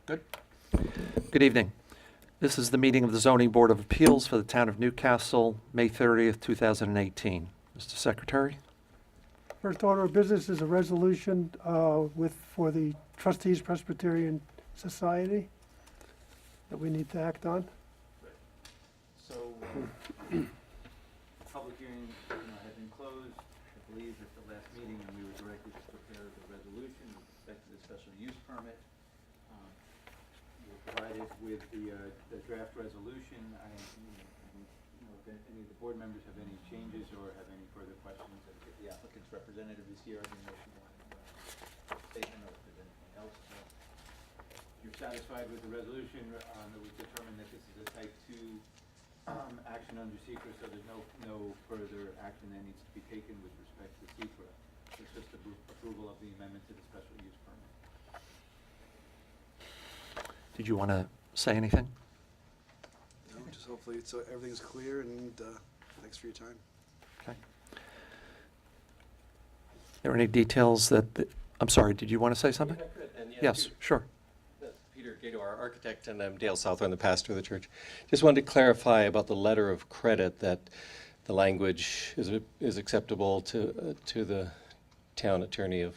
Good. Good evening. This is the meeting of the Zoning Board of Appeals for the Town of Newcastle, May 30th, 2018. Mr. Secretary? First order of business is a resolution for the Trustees Presbyterian Society that we need to act on. So, public hearing had been closed, I believe, at the last meeting, and we were directed to prepare the resolution with respect to the special use permit. We were provided with the draft resolution. If any of the board members have any changes or have any further questions, if the applicant's representative is here, I don't know if you want a statement or if there's anything else. You're satisfied with the resolution, that we've determined that this is a type 2 action under secret, so there's no further action that needs to be taken with respect to secret. It's just approval of the amendment to the special use permit. Did you want to say anything? No, just hopefully everything's clear, and thanks for your time. Okay. Are there any details I'm sorry, did you want to say something? If I could, and Yes, Peter, sure. Peter Gato, our architect, and I'm Dale Southorn, the pastor of the church. Just wanted to clarify about the letter of credit, that the language is acceptable to the town attorney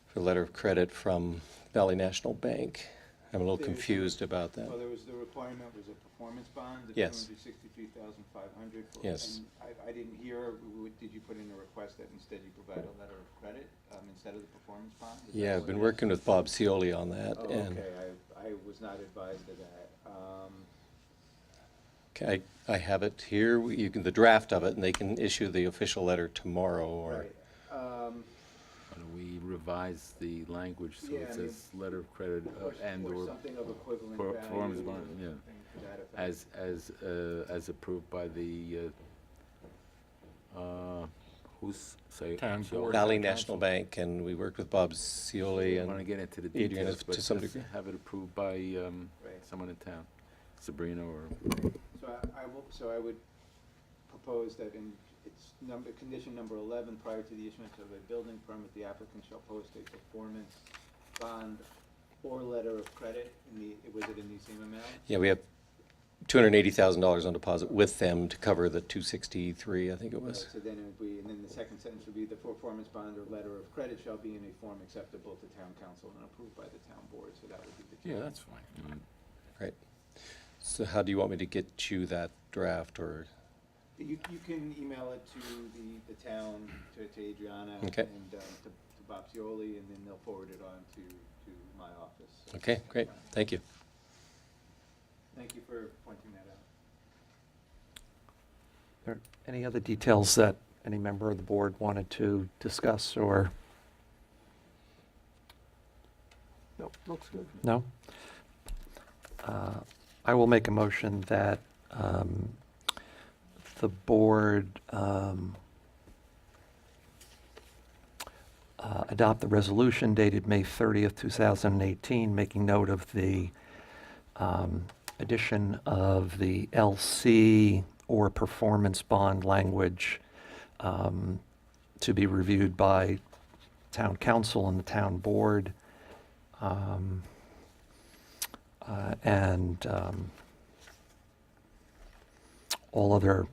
for letter of credit from Valley National Bank. I'm a little confused about that. Well, the requirement was a performance bond of Yes. $263,500. Yes. And I didn't hear, did you put in a request that instead you provide a letter of credit instead of the performance bond? Is Yeah, that I've what been it working is? with Bob Cioli on that. Oh, And okay, I was not advised of that. okay, I have it here, the draft of it, and they can issue the official letter tomorrow, or... Right. Why don't we revise the language so Yeah, it I mean, says letter of credit and or or something of equivalent per- value. performance or bond, yeah. something to that effect. as approved by the who's say Town Joe? board. Valley Town National council. Bank, and we worked with Bob Cioli I want to and get into the Adrian details, to but some just degree. have it approved by someone in town, Sabrina or. So I would propose that condition number 11, prior to the issuance of a building permit, the applicant shall post a performance bond or letter of credit was it in the same amount? Yeah, we have $280,000 on deposit with them to cover the 263, I think it was. So then it would be, and then the second sentence would be the performance bond or letter of credit shall be in a form acceptable to town council and approved by the town board, so that would be the. Yeah, that's fine. Right. So how do you want me to get you that draft, or? You can email it to the town, to Adriana, Okay. and to Bob Cioli, and then they'll forward it on to my office. So Okay, great, thank you. Thank you for pointing that out. Are there any other details that any member of the board wanted to discuss, or? No, looks good. No? I will make a motion that the board adopt the resolution dated May 30th, 2018, making note of the addition of the LC or performance bond language to be reviewed by town council and the town board. And all other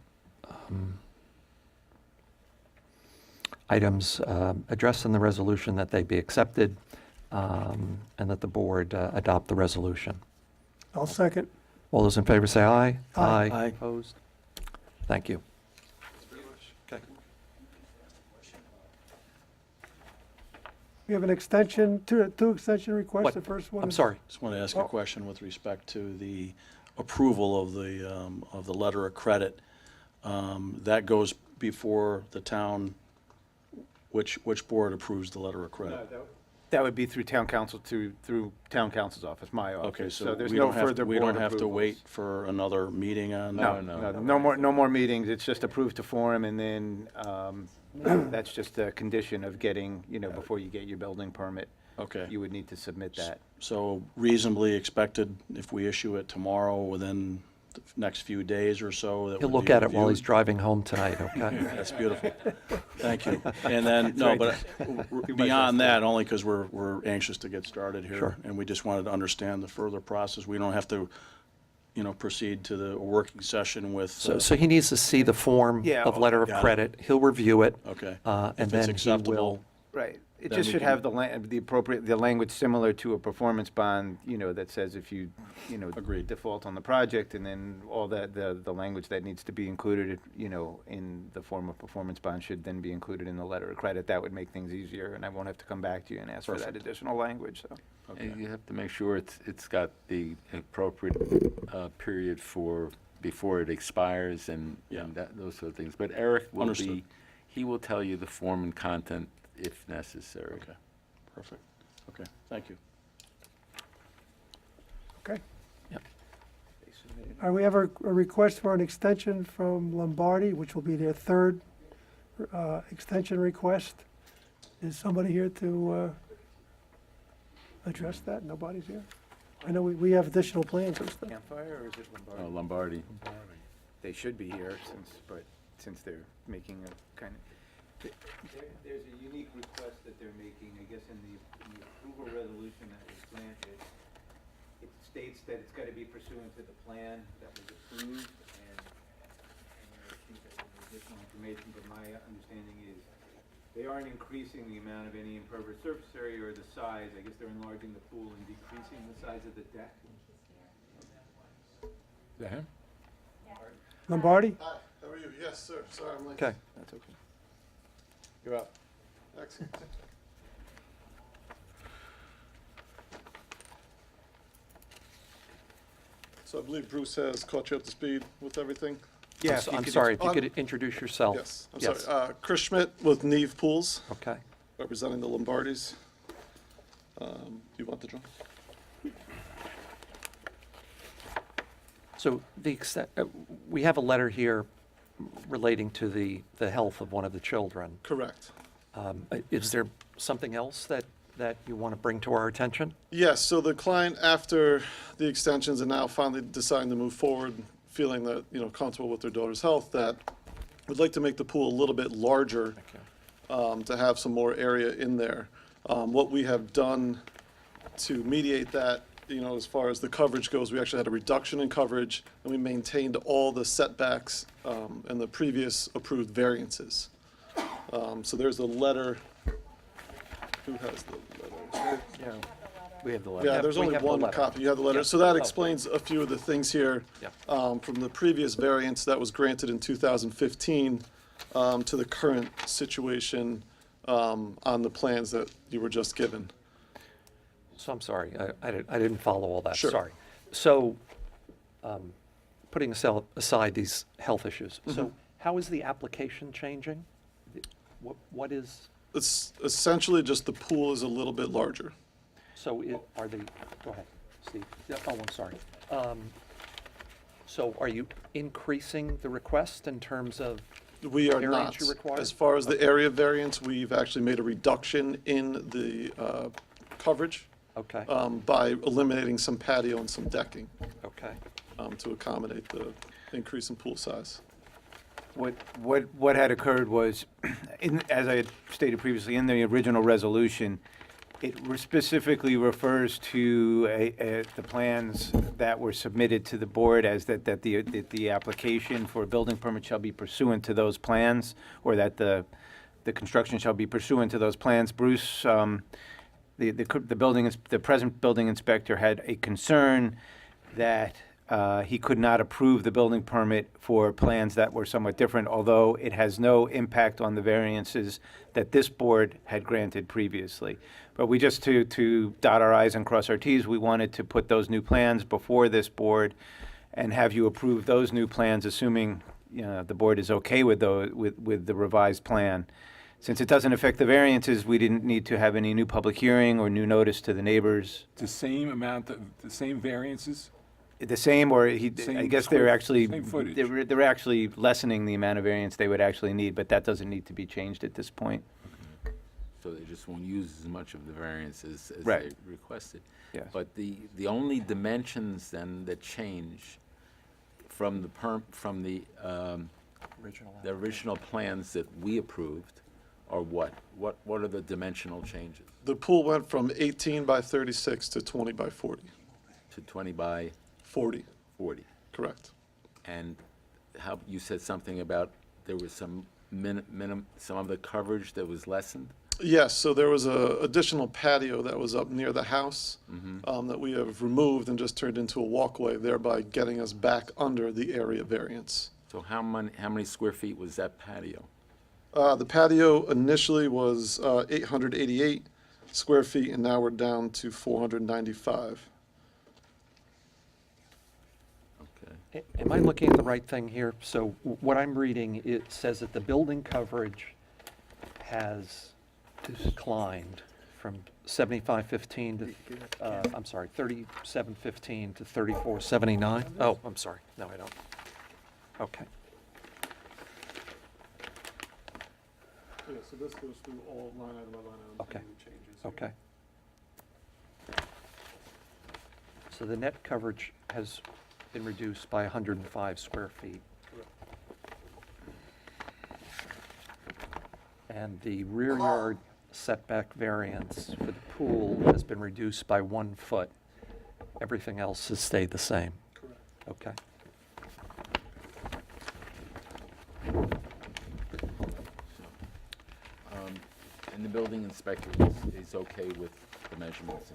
items addressed in the resolution, that they be accepted, and that the board adopt the resolution. I'll second. All those in favor say aye. Aye. Aye. Opposed? Thank you. Okay. We have an extension, two extension requests. What? The first one I'm is- sorry. Just want to ask Oh. a question with respect to the approval of the letter of credit. That goes before the town. Which board approves the letter of credit? That would be through town council through town council's office, my office. Okay, so there's we no don't have, further we board don't have to approvals. wait for another meeting on that? No more meetings. It's just approved to form, and then that's just a condition of getting, before you get your building permit. Okay. You would need to submit that. So reasonably expected, if we issue it tomorrow, within the next few days or so. That He'll would look be at it while he's reviewed. driving home tonight, okay? That's beautiful. Thank you. And then, no, but beyond that, only because we're anxious to get started here. Sure. And we just wanted to understand the further process. We don't have to, proceed to the working session with. So he needs to see the form Yeah, of letter of got it. credit. He'll review it. Okay. And If it's then he acceptable, will, Right. It Then just we should can- have the appropriate, the language similar to a performance bond, that says if you, Agreed. default on the project, and then all that, the language that needs to be included, in the form of performance bond should then be included in the letter of credit. That would make things easier, and I won't have to come back to you and ask for that Perfect. additional language, so. And you have to make sure it's got the appropriate period before it expires and Yeah. those sort of things. But Eric will Understood. he will tell you the form and content if necessary. Okay, perfect. Okay, thank you. Okay. Yep. We have a request for an extension from Lombardi, which will be their third extension request. Is somebody here to address that? Nobody's here? I know we have additional plans and stuff. Campfire, or is it Lombardi? Lombardi. They should be here, since they're making a kind of, There's a unique request that they're making, I guess, in the approval resolution that was granted. It states that it's gotta be pursuant to the plan that was approved, and I think that some additional information, but my understanding is they aren't increasing the amount of any impervious surface area or the size. I guess they're enlarging the pool and decreasing the size of the deck. Is that him? Lombardi? Hi, how are you? Yes, sir. Sorry, I'm late. okay. that's okay. You're up. Excellent. So I believe Bruce has caught you up to speed with everything? Yeah, I'm if you I'm could sorry, if you on- could introduce yourself. Yes, I'm Yes. sorry. Chris Schmidt with Neve Pools, Okay. representing the Lombardis. You want the drawing? So we have a letter here relating to the health of one of the children. Correct. Is there something else that you want to bring to our attention? Yes, so the client, after the extensions and now finally deciding to move forward, feeling that, comfortable with their daughter's health, that would like to make the pool a little bit larger to have some more area in there. What we have done to mediate that, as far as the coverage goes, we actually had a reduction in coverage, and we maintained all the setbacks and the previous approved variances. So there's a letter. Who has the letter? Yeah, we have the letter. Yeah, there's we only have the one letter. copy. You have the letter. Yeah. So that Oh. explains a few of the things here Yeah. from the previous variance that was granted in 2015 to the current situation on the plans that you were just given. So I'm sorry, I didn't follow all that, Sure. sorry. So, putting aside these health issues, so how is the application changing? What is, It's essentially just the pool is a little bit larger. so are they, go ahead, Steve. Yeah, oh, I'm sorry. So are you increasing the request in terms of, We are Variance not. you require? As far as the area variance, we've actually made a reduction in the coverage okay, by eliminating some patio and some decking okay. to accommodate the increase in pool size. What had occurred was, as I had stated previously, in the original resolution, it specifically refers to the plans that were submitted to the board as that the application for a building permit shall be pursuant to those plans, or that the construction shall be pursuant to those plans. Bruce, the present building inspector had a concern that he could not approve the building permit for plans that were somewhat different, although it has no impact on the variances that this board had granted previously. But we just, to dot our i's and cross our t's, we wanted to put those new plans before this board and have you approve those new plans, assuming, the board is okay with the revised plan. Since it doesn't affect the variances, we didn't need to have any new public hearing or new notice to the neighbors. The same amount of, the same variances? The same, or I Same guess they're square- actually, same footage. they're actually lessening the amount of variance they would actually need, but that doesn't need to be changed at this point. So they just won't use as much of the variance as Right. they requested. Yes. But the only dimensions then that change from the original plans that we approved, or what? What are the dimensional changes? The pool went from 18 by 36 to 20 by 40. To 20 by 40, 40? correct. And how, you said something about there was some some of the coverage that was lessened? Yes, so there was a additional patio that was up near the house that we have removed and just turned into a walkway, thereby getting us back under the area variance. So how many square feet was that patio? The patio initially was 888 square feet, and now we're down to 495. Okay. Am I looking at the right thing here? So what I'm reading, it says that the building coverage has declined from 7515 to, I'm sorry, 3715 to 3479? Oh, I'm sorry. No, I don't. Okay. Yeah, so this goes through all line item by line item. Okay. Changes. Okay. So the net coverage has been reduced by 105 square feet. And the rear yard setback variance for the pool has been reduced by 1 foot. Everything else has stayed the same. Correct. Okay. And the building inspector is okay with the measurements?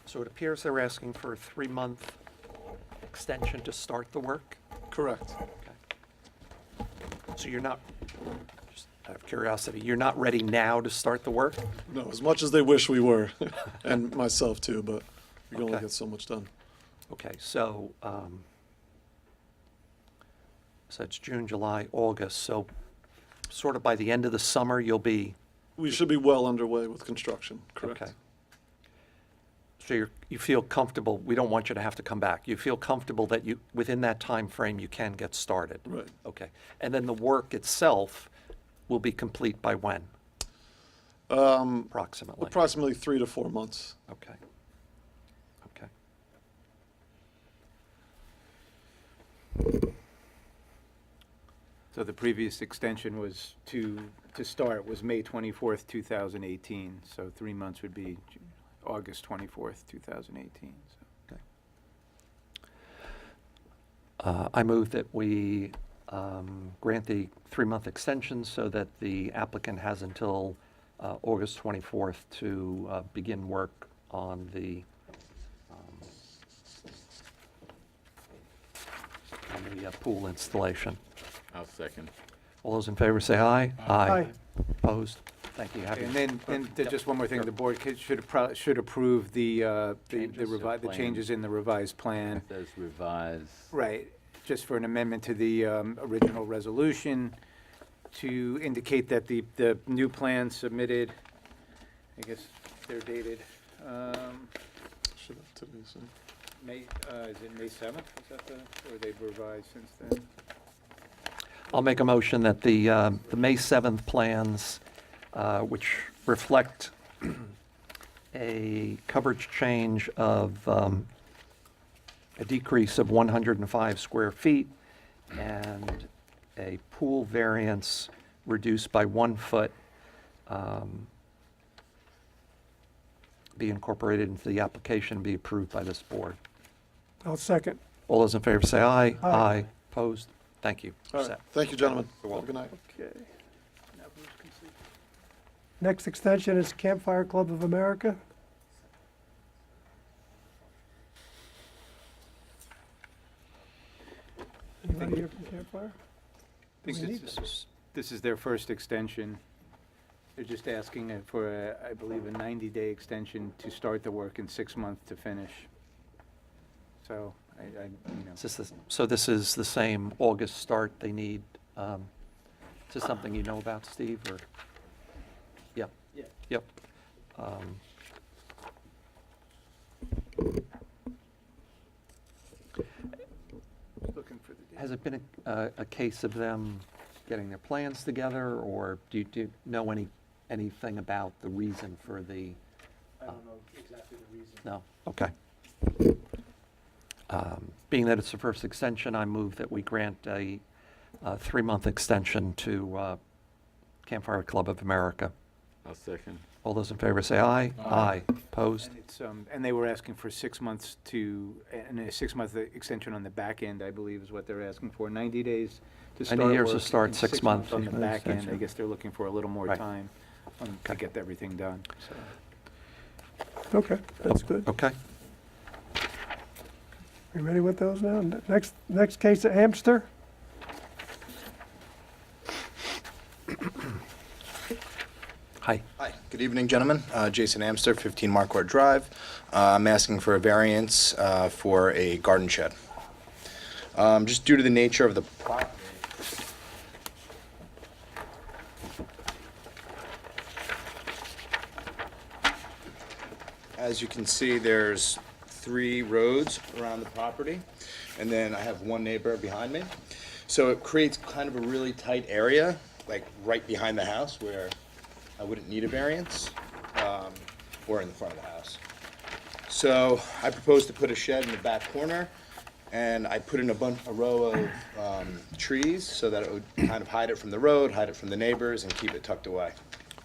So it appears they're asking for a 3-month extension to start the work? Correct. Okay. So you're not, just out of curiosity, you're not ready now to start the work? No, as much as they wish we were, and myself too, but we can only Okay. get so much done. Okay, so, so it's June, July, August, so sort of by the end of the summer, you'll be, We should be well underway with construction, correct? okay. So you feel comfortable, we don't want you to have to come back. You feel comfortable that you, within that time frame, you can get started? Right. Okay. And then the work itself will be complete by when, approximately? Approximately 3 to 4 months. Okay. Okay. So the previous extension was to start was May 24th, 2018. So 3 months would be August 24th, 2018. So. I move that we grant the 3-month extension so that the applicant has until August 24th to begin work on the pool installation. I'll second. All those in favor say aye. Aye. Opposed? Thank you. And then just one more thing, the board should approve the changes in the revised plan. It says revise. Right, just for an amendment to the original resolution to indicate that the new plans submitted, I guess they're dated, Should have today's, May, is it May 7th? Is that or they've revised since then? I'll make a motion that the May 7th plans, which reflect a coverage change of a decrease of 105 square feet and a pool variance reduced by 1 foot, be incorporated into the application and be approved by this board. I'll second. All those in favor say aye. Aye. Opposed? Thank you. All right, Set. thank you, gentlemen. You're Have a good night. Okay. Next extension is Campfire Club of America. Anybody here from Campfire? I think Do we need this is their first extension. They're just asking for, I believe, a 90-day extension to start the work and 6 months to finish. So, So this is the same August start they need? Is this something you know about, Steve, or? Yep. Yeah. Yep. looking for the date. Has it been a case of them getting their plans together, or do you know anything about the reason for the? I don't know exactly the reason. No? Okay. Being that it's the first extension, I move that we grant a 3-month extension to Campfire Club of America. I'll second. All those in favor say aye. Aye. Opposed? And it's, and they were asking for 6 months and a 6-month extension on the back end, I believe is what they're asking for. 90 days to start 90 years to work start, and 6 months on the back end. I extension. guess they're looking for a little more Right. time to get everything done, so. Okay, that's good. Okay. We ready with those now? Next case, Amster. Hi. Hi, good evening, gentlemen. Jason Amster, 15 Marquardt Drive. I'm asking for a variance for a garden shed. Just due to the nature of the property. As you can see, there's 3 roads around the property, and then I have one neighbor behind me. So it creates kind of a really tight area, like right behind the house where I wouldn't need a variance, or in the front of the house. So I propose to put a shed in the back corner, and I put in a row of trees so that it would kind of hide it from the road, hide it from the neighbors, and keep it tucked away.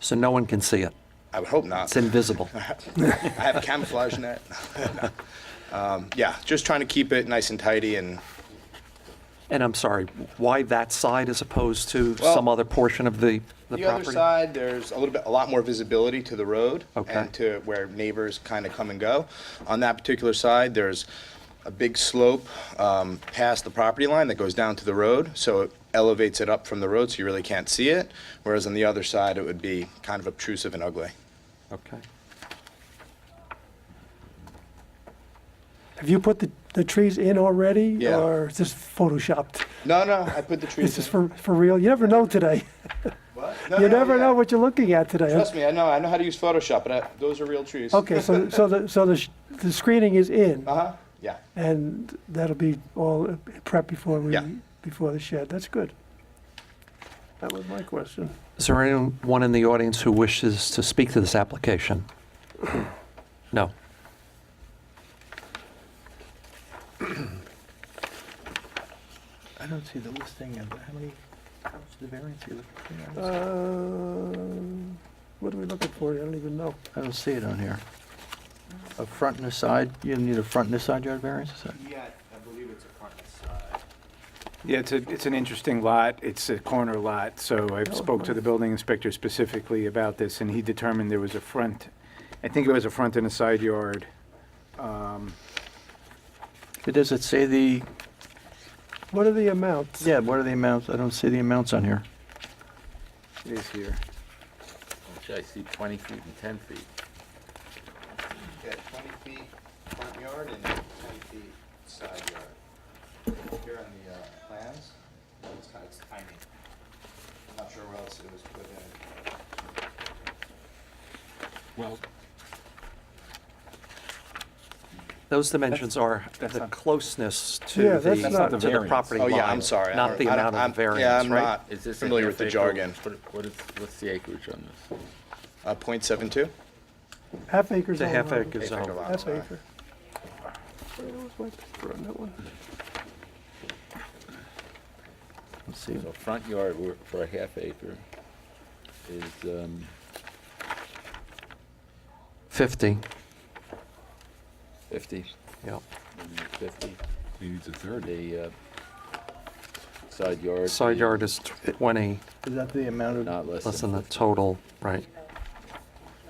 So no one can see it. I would hope not. It's invisible. I have a camouflage net. No. Yeah, just trying to keep it nice and tidy and And I'm sorry, why that side as opposed to Well, some other portion of the the property? other side, there's a lot more visibility to the road Okay. and to where neighbors kind of come and go. On that particular side, there's a big slope past the property line that goes down to the road, so it elevates it up from the road so you really can't see it. Whereas on the other side, it would be kind of obtrusive and ugly. Okay. Have you put the trees in already? Yeah. Or is this photoshopped? No, I put the trees This is in. for real? You never know today. What? You never yeah. know what you're looking at today. Trust me, I know how to use Photoshop, but those are real trees. Okay, so the screening is in, Uh-huh, yeah. and that'll be all prepped Yeah. before the shed. That's good. That was my question. Is there anyone in the audience who wishes to speak to this application? No. I don't see the listing of how much the variance you're looking for. What are we looking for? I don't even know. I don't see it on here. A front and a side, you need a front and a side yard variance, is that? Yeah, I believe it's a front and side. Yeah, it's an interesting lot. It's a corner lot, so I spoke to the building inspector specifically about this, and he determined there was a front, I think it was a front and a side yard. Does it say the, What are the amounts? yeah, what are the amounts? I don't see the amounts on here. It is here. Actually, I see 20 feet and 10 feet. Yeah, 20 feet front yard and 10 feet side yard. Here on the plans, it's tiny. I'm not sure where else it was put in. Well, Those dimensions are that's the not- close-ness Yeah, to that's the, not the to the variance. property Oh, line. yeah, I'm sorry. Not the amount of the Yeah, variance, I'm right? not Is this a familiar with half the acre? jargon. What's the acreage on this? 0.72? Half acres. It's a all half around. acre Half acre zone. lot. Half acre. Where was my paper on that one? Let's see. So front yard for a half acre is, 50, 50, yep. 50. he needs a third. The side yard. Side yard is 20, Is that the amount of? Not less less than than the total, right?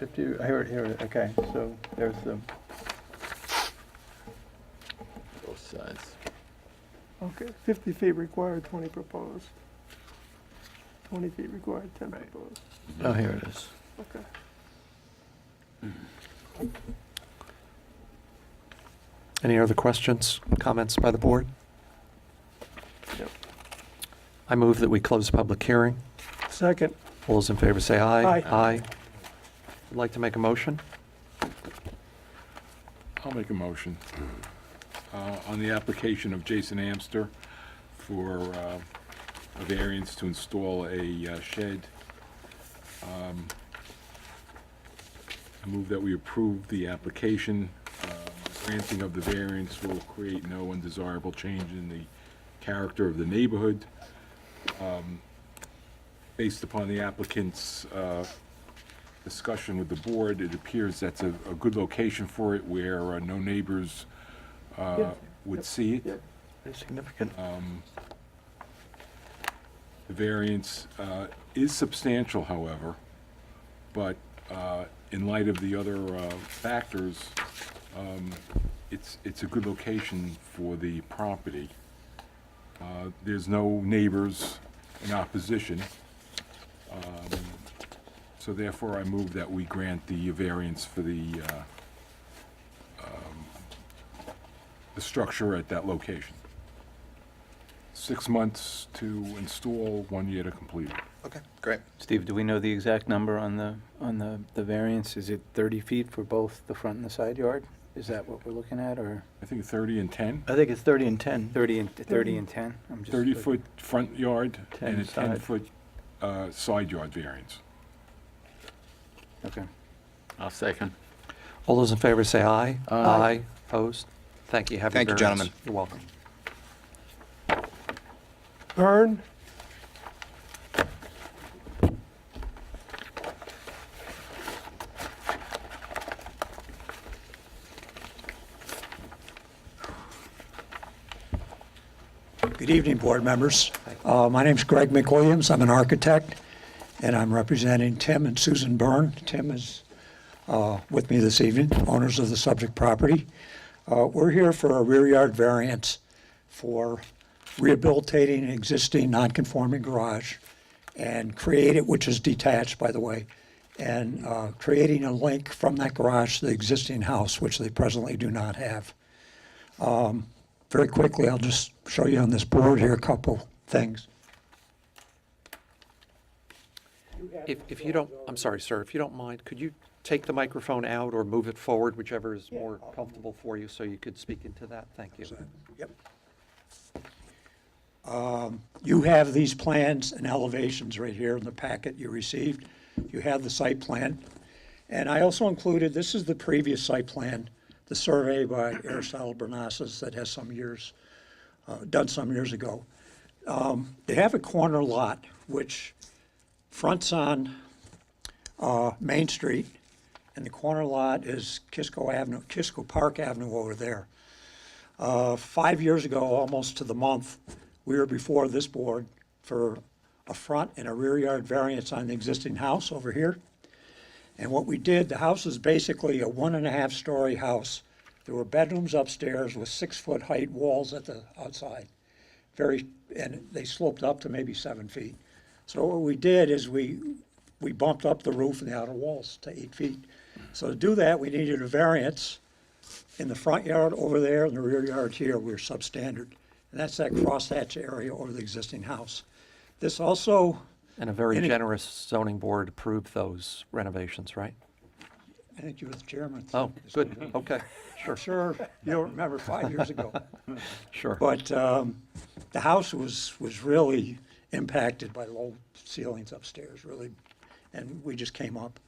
50, here, okay, so there's the, both sides. Okay, 50 feet required, 20 proposed. 20 feet required, 10 proposed. oh, here it is. Okay. Any other questions, comments by the board? Yep. I move that we close the public hearing. Second, All those in favor say aye. Aye. Aye. Would like to make a motion? I'll make a motion on the application of Jason Amster for a variance to install a shed. I move that we approve the application granting of the variance will create no undesirable change in the character of the neighborhood. Based upon the applicant's discussion with the board, it appears that's a good location for it where no neighbors would see it. Very significant. The variance is substantial, however, but in light of the other factors, it's a good location for the property. There's no neighbors in opposition, so therefore I move that we grant the variance for the structure at that location. 6 months to install, 1 year to complete it. Okay, great. Steve, do we know the exact number on the variance? Is it 30 feet for both the front and the side yard? Is that what we're looking at, or I think 30 and 10, I think it's 30 and 10. 30 and 10? I'm just 30-foot front yard 10 and a side. 10-foot side yard variance. Okay. I'll second. All those in favor say aye. Aye. Opposed? Thank you. Have your Thank you, variance. gentlemen. You're welcome. Byrne? Good evening, board members. My name's Greg McWilliams. I'm an architect, and I'm representing Tim and Susan Byrne. Tim is with me this evening, owners of the subject property. We're here for a rear yard variance for rehabilitating an existing non-conforming garage and create it, which is detached, by the way, and creating a link from that garage to the existing house, which they presently do not have. Very quickly, I'll just show you on this board here a couple things. If you don't, I'm sorry, sir, if you don't mind, could you take the microphone out or move it forward, whichever is more comfortable for you, so you could speak into that? Thank you. Yep. You have these plans and elevations right here in the packet you received. You have the site plan. And I also included, this is the previous site plan, the survey by Aristotle Bernasas that has some years, done some years ago. They have a corner lot which fronts on Main Street, and the corner lot is Kisco Park Avenue over there. 5 years ago, almost to the month, we were before this board for a front and a rear yard variance on the existing house over here. And what we did, the house is basically a 1.5-story house. There were bedrooms upstairs with 6-foot height walls at the outside. And they sloped up to maybe 7 feet. So what we did is we bumped up the roof and the outer walls to 8 feet. So to do that, we needed a variance in the front yard over there and the rear yard here. We're substandard. And that's that crosshatch area over the existing house. This also, And a very Any- generous zoning board approved those renovations, right? I think you were the chairman. Oh, good, okay, I'm sure you don't remember 5 years ago. sure. But the house was really impacted by low ceilings upstairs, really, and we just came up.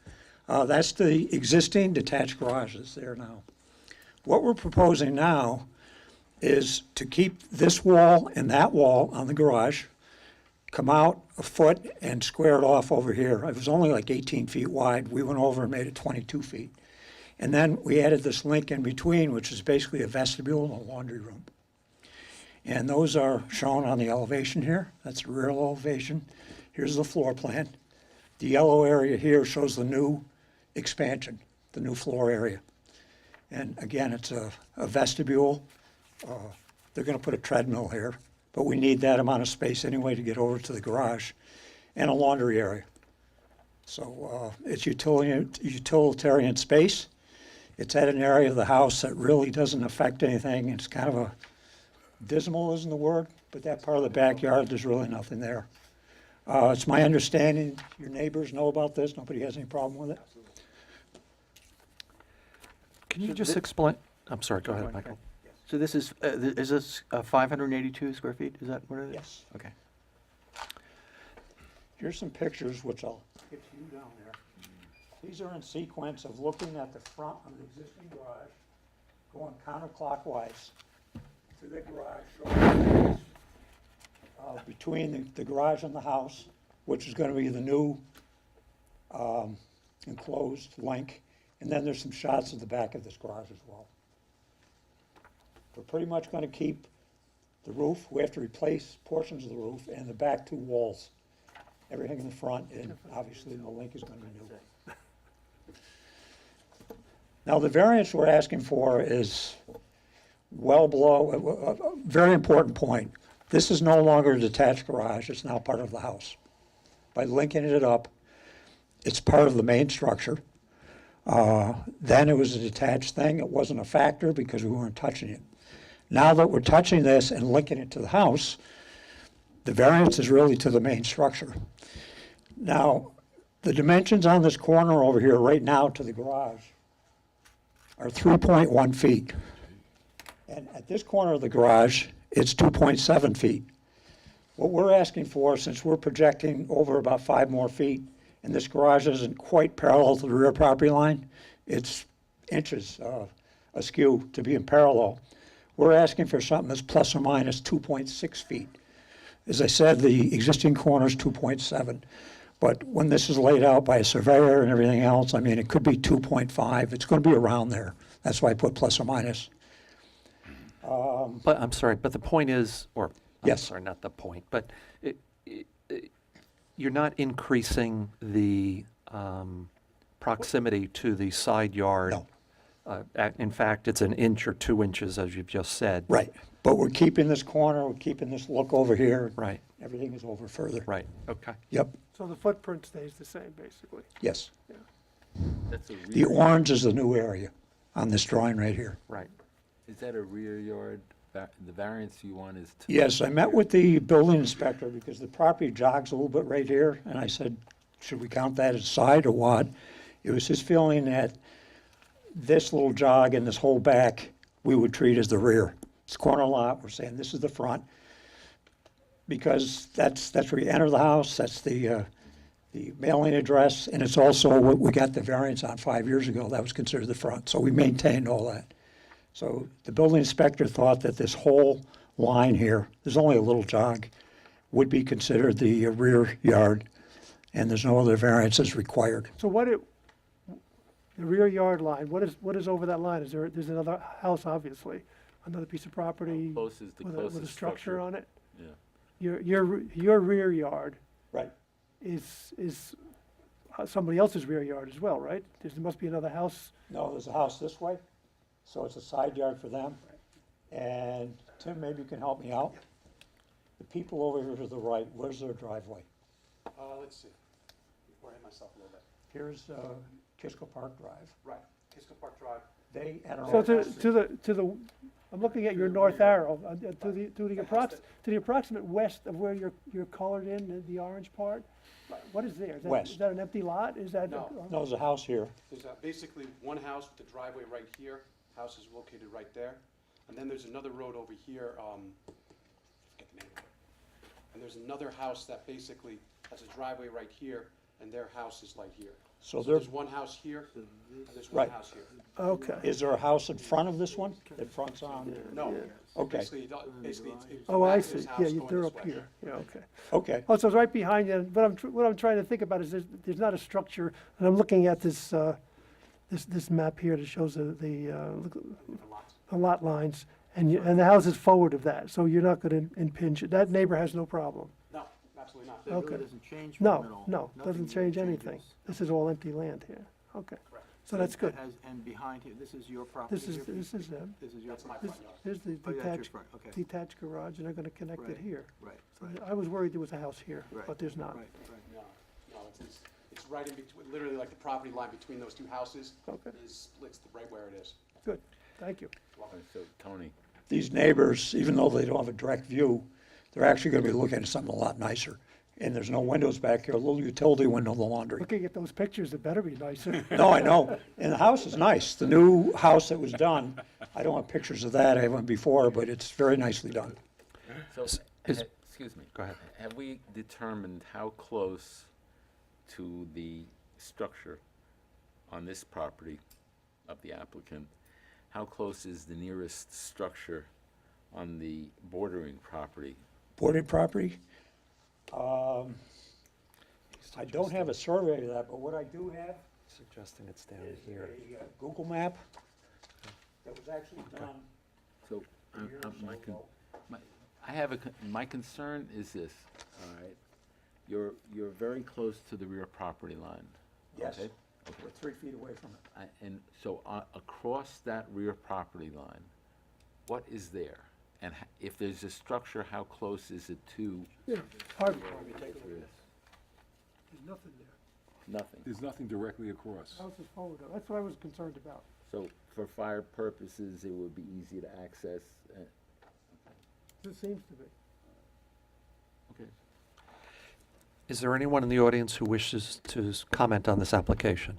That's the existing detached garages there now. What we're proposing now is to keep this wall and that wall on the garage, come out a foot and square it off over here. It was only like 18 feet wide. We went over and made it 22 feet. And then we added this link in between, which is basically a vestibule and a laundry room. And those are shown on the elevation here. That's the rear elevation. Here's the floor plan. The yellow area here shows the new expansion, the new floor area. And again, it's a vestibule. They're going to put a treadmill here, but we need that amount of space anyway to get over to the garage, and a laundry area. So it's utilitarian space. It's at an area of the house that really doesn't affect anything. It's kind of a dismal isn't the word, but that part of the backyard, there's really nothing there. It's my understanding your neighbors know about this. Nobody has any problem with it. Can you just explain, I'm sorry, go ahead, Michael. So this is this 582 square feet? Is that what it is? Yes. Okay. Here's some pictures, which I'll get to you down there. These are in sequence of looking at the front of the existing garage, going counterclockwise to the garage. Between the garage and the house, which is gonna be the new enclosed link, and then there's some shots of the back of this garage as well. We're pretty much gonna keep the roof. We have to replace portions of the roof and the back 2 walls. Everything in the front, and obviously the link is gonna be new. Now, the variance we're asking for is well below, a very important point. This is no longer a detached garage, it's now part of the house. By linking it up, it's part of the main structure. Then it was a detached thing, it wasn't a factor because we weren't touching it. Now that we're touching this and linking it to the house, the variance is really to the main structure. Now, the dimensions on this corner over here right now to the garage are 3.1 feet. And at this corner of the garage, it's 2.7 feet. What we're asking for, since we're projecting over about 5 more feet, and this garage isn't quite parallel to the rear property line, it's inches askew to be in parallel, we're asking for something that's plus or minus 2.6 feet. As I said, the existing corner is 2.7. But when this is laid out by a surveyor and everything else, I mean, it could be 2.5. It's going to be around there. That's why I put plus or minus. But, I'm sorry, but the point is, or, I'm Yes. sorry, not the point, but you're not increasing the proximity to the side yard. No. In fact, it's 1 inch or 2 inches, as you've just said. Right. But we're keeping this corner, we're keeping this look over here. Right, Everything is over further. right, okay. Yep, So the footprint stays the same, basically. yes. That's a The rear, orange is the new area on this drawing right here. Right. is that a rear yard? The variance you want is to? Yes, I met with the building inspector because the property jogs a little bit right here, and I said, should we count that as side or what? It was his feeling that this little jog and this whole back, we would treat as the rear. It's corner lot, we're saying this is the front, because that's where you enter the house, that's the mailing address, and it's also what we got the variance on 5 years ago, that was considered the front, so we maintained all that. So the building inspector thought that this whole line here, there's only a little jog, would be considered the rear yard, and there's no other variances required. So the rear yard line, what is over that line? There's another house, obviously, another piece of property Close is the with a closest structure on it? Yeah. Your rear yard Right. is somebody else's rear yard as well, right? There must be another house. No, there's a house this way, so it's a side yard for them. And Tim, maybe you can help me out. The people over here to the right, where's their driveway? Let's see, before I hit myself a little bit. Here's Kisco Park Drive. Right, Kisco Park Drive. They, I don't So know. to the, I'm looking at your north arrow, to the approximate west of where you're colored in, the orange part. What is there? West. Is that an empty lot? Is that? No. No, there's a house here. There's basically one house with the driveway right here, house is located right there. And then there's another road over here, I forget the name of it. And there's another house that basically has a driveway right here, and their house is right here. So So there, there's one house here, and there's one Right. house here. Okay. is there a house in front of this one that fronts on? No, Okay, basically, it's Oh, I back see. to his Yeah, house going they're this up way. here. Yeah, okay. okay. Oh, so it's right behind you. But what I'm trying to think about is there's not a structure, and I'm looking at this map here that shows the lot lines, and the house is forward of that, so you're not going to impinge it. That neighbor has no problem. No, absolutely not. That really Okay. doesn't change for them at No, all. no, Nothing doesn't really change anything. changes. This is all empty land here. Okay. Correct. So that's It good. has- And behind here, this is your property? This is here? them. This is your That's my property? front yard. Here's the Oh, that's your detached, front, okay. detached garage, and they're gonna connect it Right. here. Right, So right, I was worried there was a house here, right. but there's not. Right, right. No, it's right in between, literally like the property line between those two houses Okay, splits right where it is. good, thank you. So, Tony, These neighbors, even though they don't have a direct view, they're actually gonna be looking at something a lot nicer. And there's no windows back here, a little utility window in the laundry. Looking at those pictures, it better be nicer. No, I know. And the house is nice. The new house that was done, I don't have pictures of that. I have one before, but it's very nicely done. so, is- excuse me. Go ahead. Have we determined how close to the structure on this property of the applicant, how close is the nearest structure on the bordering property? Boarded property? I don't have a survey of that, but what I do have Suggesting it's down is here. a Google map that was actually done So, years ago. my concern is this, all right? You're very close to the rear property line. Yes, okay? we're 3 feet away from it. And so across that rear property line, what is there? And if there's a structure, how close is it to? Yeah, hard, There's there's nothing there. nothing. There's nothing directly across. House is forward, that's what I was concerned about. So for fire purposes, it would be easy to access. It seems to be. Okay. Is there anyone in the audience who wishes to comment on this application?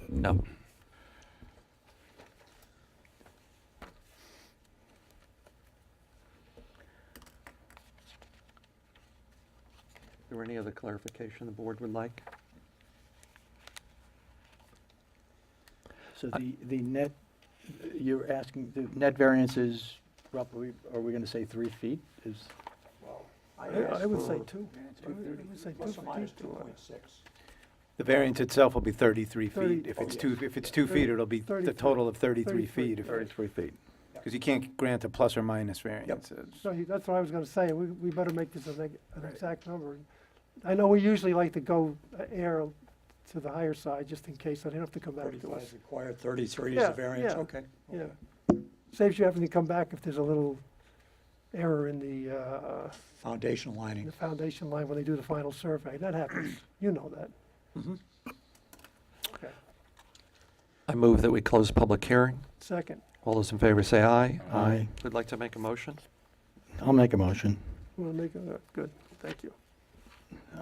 No. Is there any other clarification the board would like? So the net, you're asking, the net variance is roughly, are we going to say 3 feet? Is, I would say 2. I would say 2 Plus or minus feet. 2.6. The variance itself will be 33 feet. 30 If it's oh, if it's 2 feet, it'll be the 33 total of 33 33 feet. 33 feet. Because you can't grant a plus or minus variance. So that's what I was gonna say, we better make this an exact number. I know we usually like to go err to the higher side, just in case, I don't have to come back to 35 us. is required, 33 is Yeah, the variance, yeah, okay. Yeah, saves you having to come back if there's a little error in the Foundation lining. foundation line when they do the final survey, that happens, you know that. Okay, I move that we close public hearing. second, All those in favor say aye. Aye. Would like to make a motion? I'll make a motion. we'll make it, good, thank you.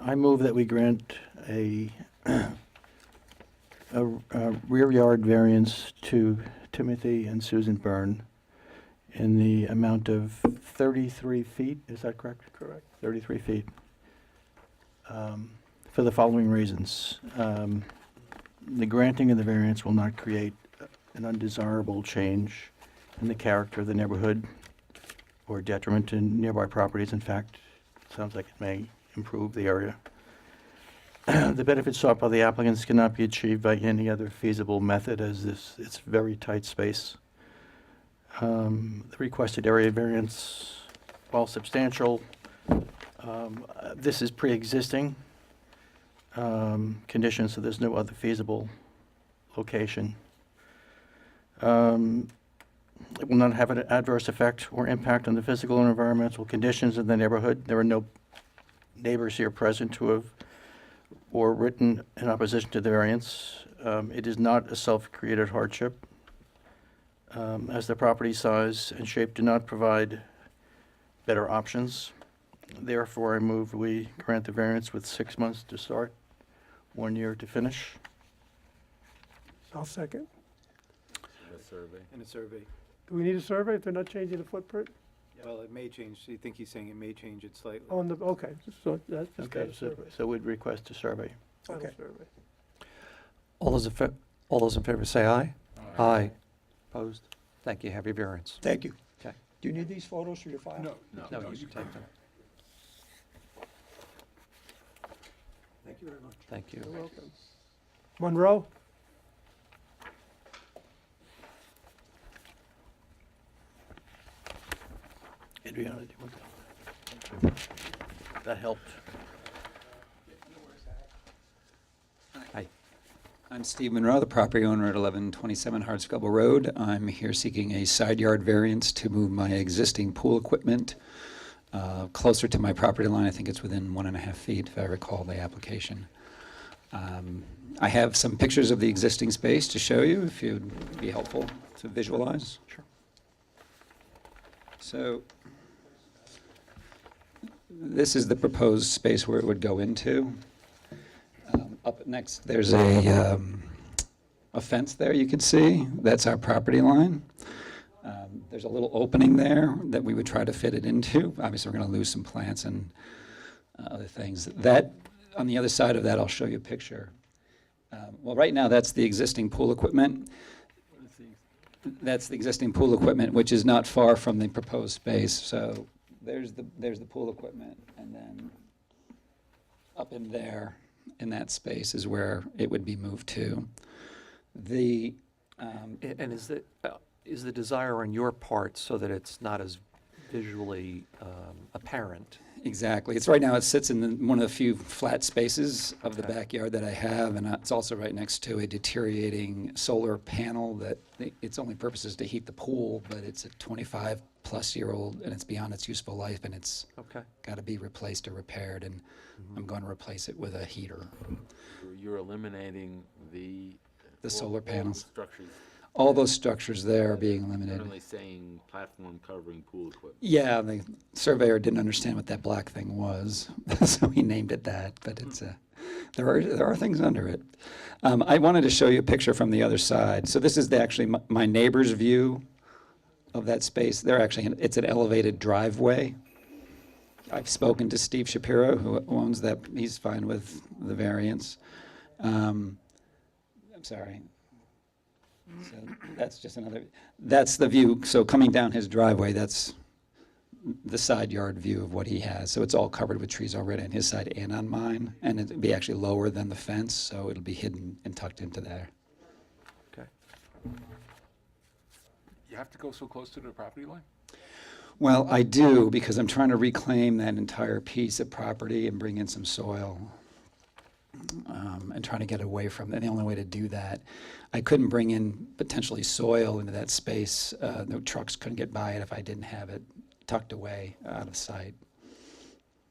I move that we grant a rear yard variance to Timothy and Susan Byrne in the amount of 33 feet, is that correct? Correct. 33 feet. For the following reasons. The granting of the variance will not create an undesirable change in the character of the neighborhood or detriment to nearby properties. In fact, it sounds like it may improve the area. The benefits sought by the applicants cannot be achieved by any other feasible method, as it's very tight space. The requested area variance, while substantial, this is pre-existing condition, so there's no other feasible location. It will not have an adverse effect or impact on the physical and environmental conditions in the neighborhood. There are no neighbors here present who have or written in opposition to the variance. It is not a self-created hardship, as the property size and shape do not provide better options. Therefore, I move we grant the variance with 6 months to start, 1 year to finish. I'll second. The survey. In a survey. Do we need a survey if they're not changing the footprint? Well, it may change, I think he's saying it may change it slightly. On the, okay, so that's just got Okay, a so survey, so we'd request a survey. final Okay. survey. All those in favor say aye. Aye. Opposed? Thank you. Have your variance. Thank you. Okay. Do you need these photos for your file? No, you can take them. Thank you very much. Thank you. You're welcome. Monroe? Adriana, do you want that? That helped. Hi. I'm Steve Monroe, the property owner at 1127 Hardscrabble Road. I'm here seeking a side yard variance to move my existing pool equipment closer to my property line. I think it's within 1.5 feet, if I recall the application. I have some pictures of the existing space to show you, if you'd be helpful to visualize. Sure. So this is the proposed space where it would go into. Up next, there's a fence there you can see. That's our property line. There's a little opening there that we would try to fit it into. Obviously, we're going to lose some plants and other things. That, on the other side of that, I'll show you a picture. Well, right now, that's the existing pool equipment. That's the existing pool equipment, which is not far from the proposed space. So there's the pool equipment, and then up in there, in that space, is where it would be moved to. The And is the desire on your part so that it's not as visually apparent? Exactly. It's right now, it sits in one of the few flat spaces of the backyard that I have, and it's also right next to a deteriorating solar panel that its only purpose is to heat the pool, but it's a 25-plus-year-old, and it's beyond its useful life, and it's got to be replaced or repaired, and I'm going to replace it with a heater. You're eliminating the solar panels. Structures. All those structures there are being eliminated. Currently saying platform covering pool equipment. Yeah, the surveyor didn't understand what that black thing was, so he named it that, but it's there are things under it. I wanted to show you a picture from the other side. So this is actually my neighbor's view of that space. It's an elevated driveway. I've spoken to Steve Shapiro, who owns that. He's fine with the variance. I'm sorry. So that's the view. So coming down his driveway, that's the side yard view of what he has. So it's all covered with trees already on his side and on mine. And it'd be actually lower than the fence, so it'll be hidden and tucked into there. Okay. You have to go so close to the property line? Well, I do, because I'm trying to reclaim that entire piece of property and bring in some soil. And trying to get away from that. The only way to do that, I couldn't bring in potentially soil into that space. No trucks couldn't get by it if I didn't have it tucked away out of sight.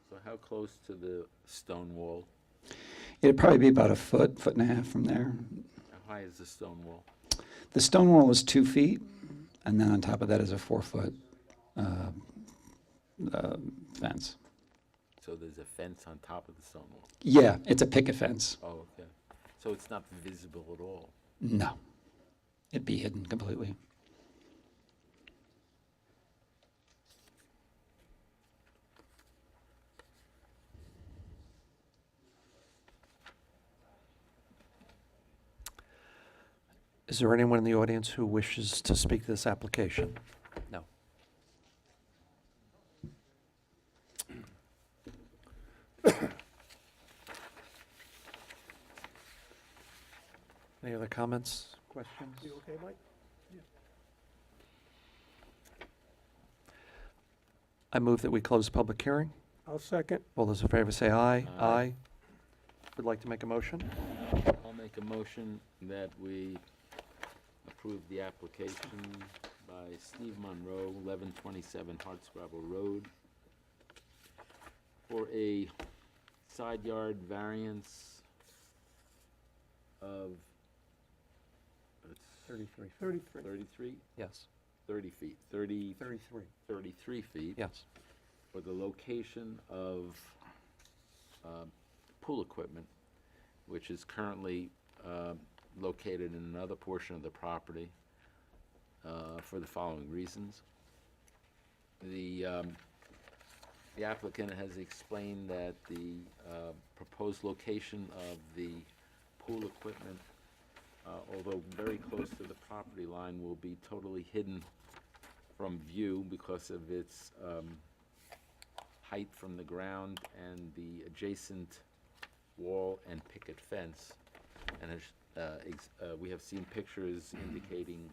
So how close to the stone wall? It'd probably be about a foot and a half from there. How high is the stone wall? The stone wall is 2 feet, and then on top of that is a 4-foot fence. So there's a fence on top of the stone wall? Yeah, it's a picket fence. Oh, okay. So it's not visible at all? No, it'd be hidden completely. Is there anyone in the audience who wishes to speak to this application? No. Any other comments, questions? You okay, Mike? I move that we close the public hearing. I'll second. All those in favor say aye. Aye. Would like to make a motion? I'll make a motion that we approve the application by Steve Monroe, 1127 Hardscrabble Road, for a side yard variance of, it's 33. 33? Yes. 30 feet, 33 feet. Yes. For the location of pool equipment, which is currently located in another portion of the property, for the following reasons. The applicant has explained that the proposed location of the pool equipment, although very close to the property line, will be totally hidden from view because of its height from the ground and the adjacent wall and picket fence. And we have seen pictures indicating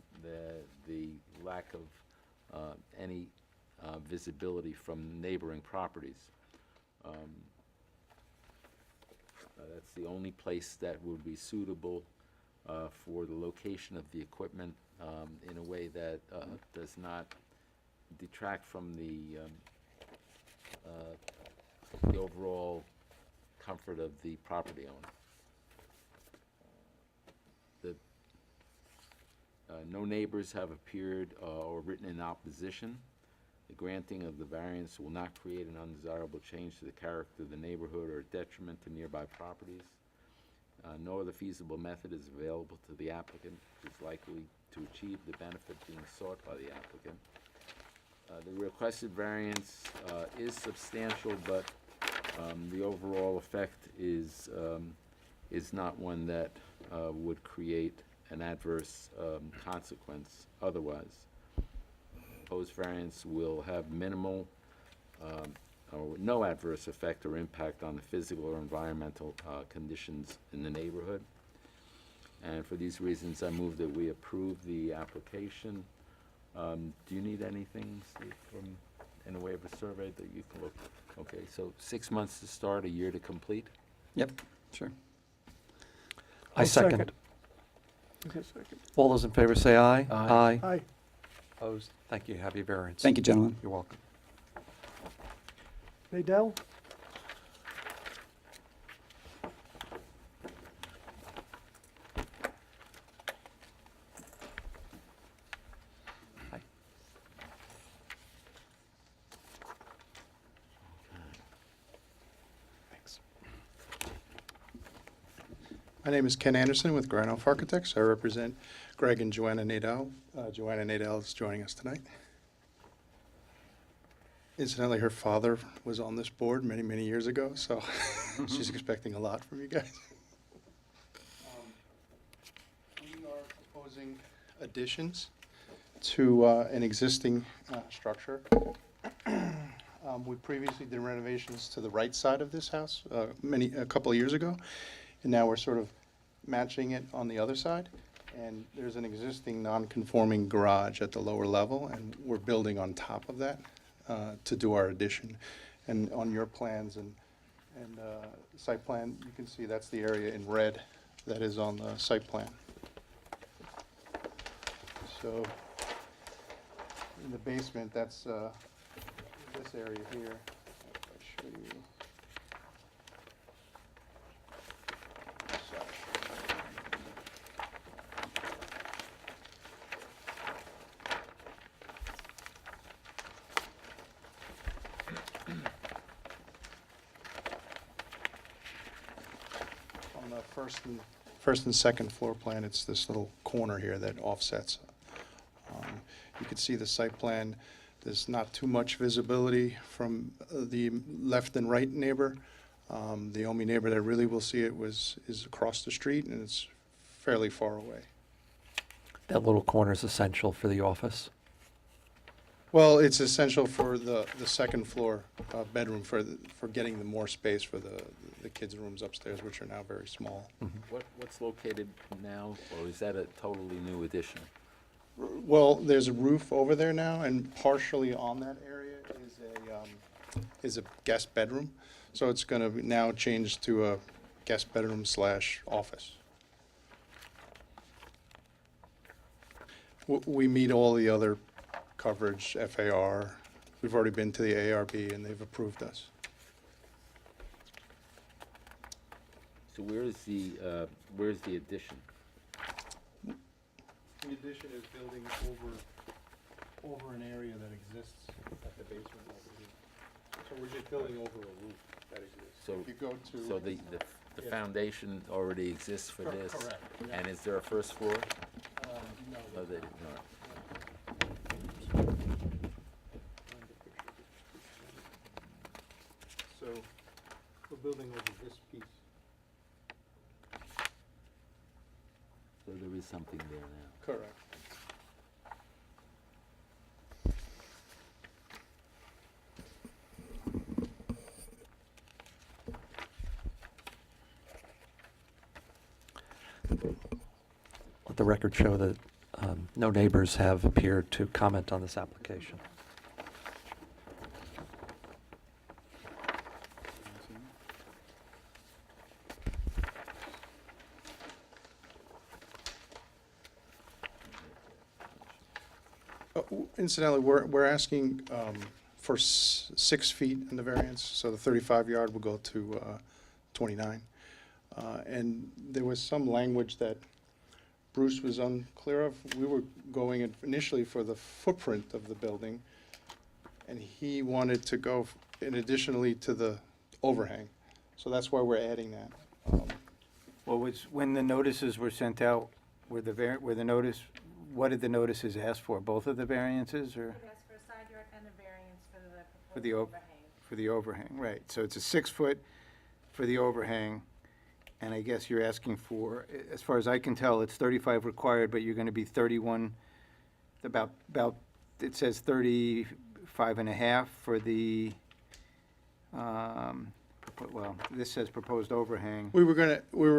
the lack of any visibility from neighboring properties. That's the only place that would be suitable for the location of the equipment in a way that does not detract from the overall comfort of the property owner. No neighbors have appeared or written in opposition. The granting of the variance will not create an undesirable change to the character of the neighborhood or detriment to nearby properties. No other feasible method is available to the applicant which is likely to achieve the benefit being sought by the applicant. The requested variance is substantial, but the overall effect is not one that would create an adverse consequence otherwise. Proposed variance will have minimal or no adverse effect or impact on the physical or environmental conditions in the neighborhood. And for these reasons, I move that we approve the application. Do you need anything, Steve, in the way of a survey that you can look? Okay, so 6 months to start, a year to complete? Yep, sure. I I'll second. Okay, second. All those in favor say aye. Aye. Aye. Opposed? Thank you. Have your variance. Thank you, gentlemen. You're welcome. Nadeau? Hi. Thanks. My name is Ken Anderson with Granoff Architects. I represent Greg and Joanna Nadeau. Joanna Nadeau is joining us tonight. Incidentally, her father was on this board many, many years ago, so she's expecting a lot from you guys. We are proposing additions to an existing structure. We previously did renovations to the right side of this house a couple of years ago, and now we're sort of matching it on the other side. And there's an existing non-conforming garage at the lower level, and we're building on top of that to do our addition. And on your plans and site plan, you can see that's the area in red that is on the site plan. So in the basement, that's this area here. I'll show you. On the first and second floor plan, it's this little corner here that offsets. You can see the site plan. There's not too much visibility from the left and right neighbor. The only neighbor that really will see it is across the street, and it's fairly far away. That little corner is essential for the office. Well, it's essential for the second floor bedroom for getting the more space for the kids' rooms upstairs, which are now very small. What's located now, or is that a totally new addition? Well, there's a roof over there now, and partially on that area is a guest bedroom. So it's going to now change to a guest bedroom / office. We meet all the other coverage, FAR. We've already been to the ARB, and they've approved us. So where's the addition? The addition is building over an area that exists at the basement over here. So we're just building over a roof that exists. So, If you go to. so the Yeah. foundation already exists for this? Correct. Yeah. And is there a first floor? No. Oh, they, no. So we're building over this piece. So there is something there now. Correct. Let the record show that no neighbors have appeared to comment on this application. Incidentally, we're asking for 6 feet in the variance, so the 35-yard will go to 29. And there was some language that Bruce was unclear of. We were going initially for the footprint of the building, and he wanted to go in additionally to the overhang. So that's why we're adding that. When the notices were sent out, what did the notices ask for? Both of the variances, or? It asks for a side yard and a variance for the For the proposed o- overhang. For the overhang, right. So it's a 6 foot for the overhang And I guess you're asking for, as far as I can tell, it's 35 required, but you're going to be 31, about, it says 35 and a half for the, well, this says proposed overhang. We were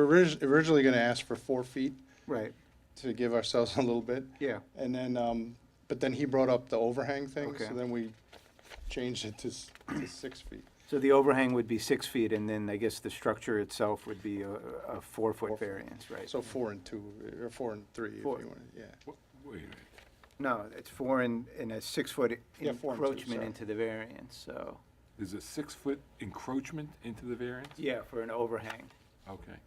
originally gonna ask for 4 feet Right, to give ourselves a little bit. yeah. And then, but then he brought up the overhang thing, Okay. so then we changed it to 6 feet. So the overhang would be 6 feet, and then I guess the structure itself would be a 4-foot variance, right? So 4 and 2, or 4 and 3, if you Four. want, yeah. Wait a minute. No, it's 4 and a 6-foot Yeah, 4 and 2, encroachment sorry. into the variance, so. There's a 6-foot encroachment into the variance? Yeah, for an overhang. Okay.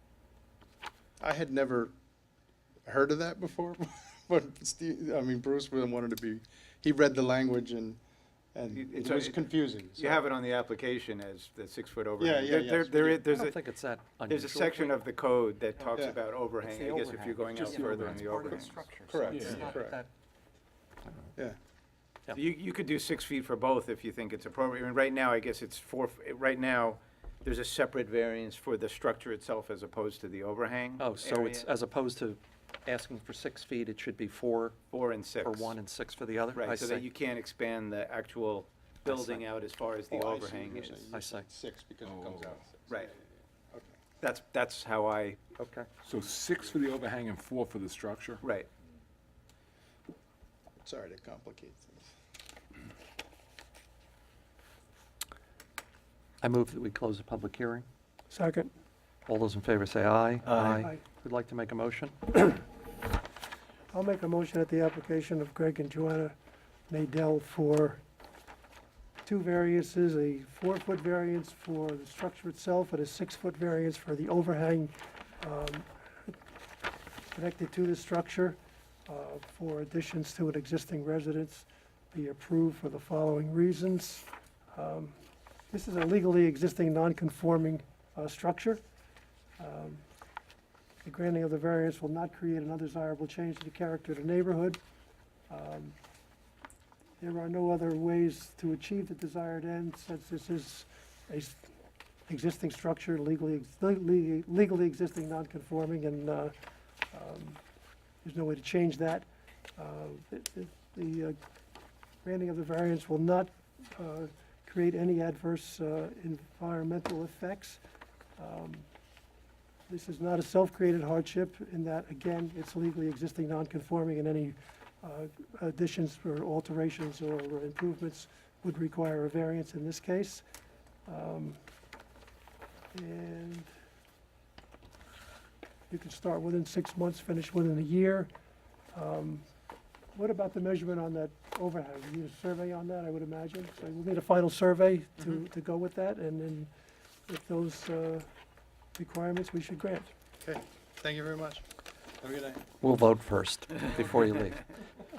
I had never heard of that before, but Bruce wanted to be, he read the language and it was confusing. You have it on the application as the 6-foot Yeah, overhang. yeah, yes, we do. There's I don't think it's that There's a unusual. section of the code that talks Yeah. about overhang, I guess if you're going out Just, you know, further on it's the part of the overhang. structure, so Correct, it's not correct. that- Yeah. Yeah. You could do 6 feet for both if you think it's appropriate. I mean, right now, I guess it's 4, right now, there's a separate variance for the structure itself as opposed to the overhang. Oh, so it's, area. as opposed to asking for 6 feet, it should be 4 4 and 6. for one and 6 for the other? I Right, so that see. you can't expand the actual building out as far as the Oh, I see. overhang You're is. saying I see. 6 because it comes out 6. Right. Okay. That's how I, Okay. So 6 for the overhang and 4 for the structure? right. Sorry to complicate things. I move that we close the public hearing. Second. All those in favor say aye. Aye. Who'd like to make a motion? I'll make a motion at the application of Greg and Joanna Nadeau for 2 variances, a 4-foot variance for the structure itself and a 6-foot variance for the overhang connected to the structure for additions to an existing residence be approved for the following reasons. This is a legally existing non-conforming structure. The granting of the variance will not create an undesirable change to the character of the neighborhood. There are no other ways to achieve the desired end, since this is a existing structure, legally existing, non-conforming, and there's no way to change that. The granting of the variance will not create any adverse environmental effects. This is not a self-created hardship in that, again, it's legally existing, non-conforming, and any additions or alterations or improvements would require a variance in this case. And you can start within 6 months, finish within a year. What about the measurement on that overhang? You need a survey on that, I would imagine? So we'll need a final survey to go with that, and then if those requirements, we should grant. Okay, thank you very much. Have a good night. We'll vote first before you leave.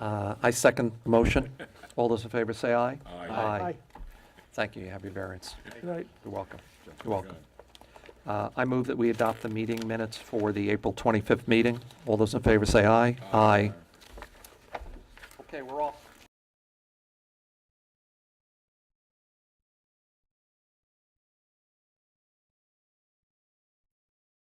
I second the motion. All those in favor say aye. Aye. Thank you. You have your variance. Good night. You're welcome. You're welcome. I move that we adopt the meeting minutes for the April 25th meeting. All those in favor say aye. Aye. Okay, we're off.